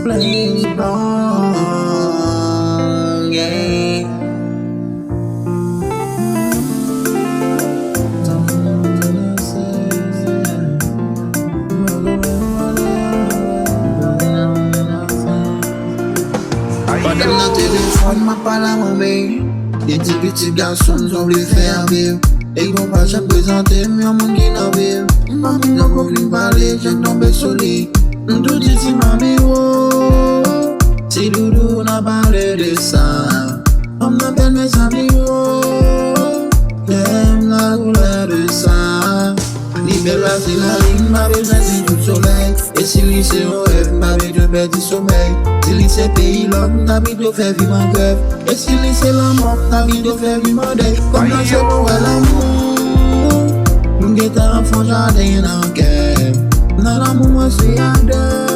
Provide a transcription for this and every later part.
plays wrong, yeah. Pendant le téléphone, m'a parlé à mon mec. Des petits garçons, nous ont voulu faire vivre. Et ils vont pas jamais présenter, mais au monde qui n'a ville. Mamie n'a pas voulu parler, j'ai tombé sur lui. Nous tout dit, si mamie, oh. Si Doudou n'a parlé de ça, on m'appelle mes amis, oh. J'aime la couleur de ça. Libéral, c'est la ligne, ma besoin c'est tout soleil. Et si lycée au rêve, ma vie de perdre du sommeil. Si lycée pays l'homme, ta vie de faire vivre en grève. Et si lycée la mort, ta vie de faire vivre en deuil. Comme dans ce beau l'amour, nous guettons un fond jardin en guerre. Dans l'amour, moi c'est à deux.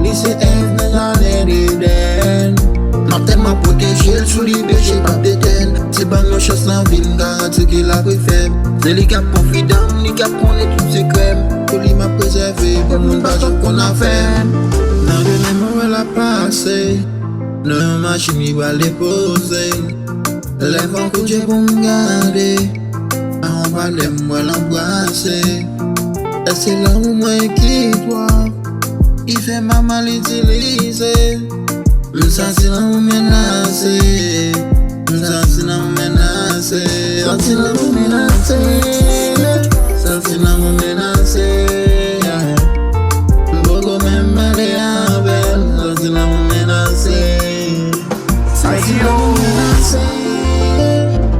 Lycée F, n'a jamais d'Eden. M'a tellement protégé, sous les péchés, pas d'éteindre. C'est pas nos choses dans la ville, garantie qu'il a préféré. C'est les gars confidents, les gars qu'on est tous ces crèmes. Pour lui m'a préservé, pour le monde pas ce qu'on a fait. Dans le même elle a passé, le machine il va les poser. Lève un coup de pour me garder, on va les moi l'embrasser. Et c'est là où moi qui doit, il fait ma mal utiliser. Ça c'est là où menacer, ça c'est là où menacer, ça c'est là où menacer, ça c'est là où menacer. Beaucoup même aller avec, ça c'est là où menacer, ça c'est là où menacer,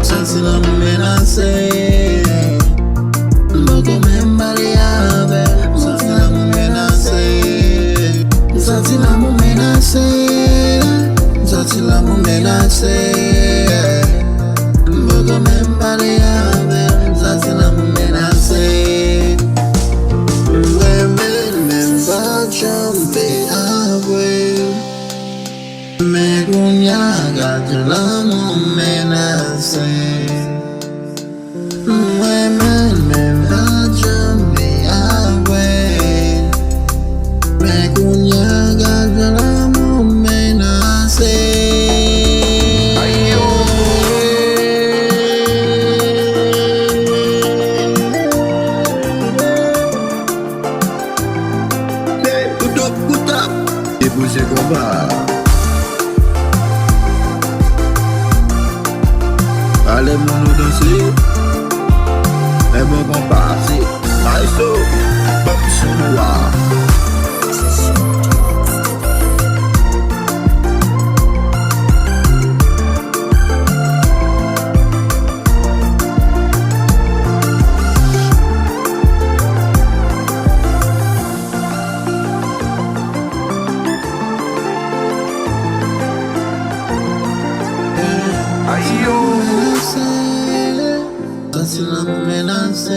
ça c'est là où menacer. Beaucoup même aller avec, ça c'est là où menacer, ça c'est là où menacer. Si la mou menase, mboko men pale avec. Ça si la mou menase, men pa champe avec. Mais kounya gâte la mou menase, men pa champe avec. Mais kounya gâte la mou menase. Épouser combat. Allez mon nous danser. Et mon combat c'est Maïso, Bob Sounoua. Ça c'est la menace,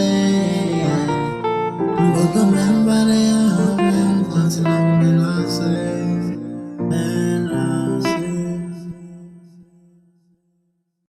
beaucoup même barrière.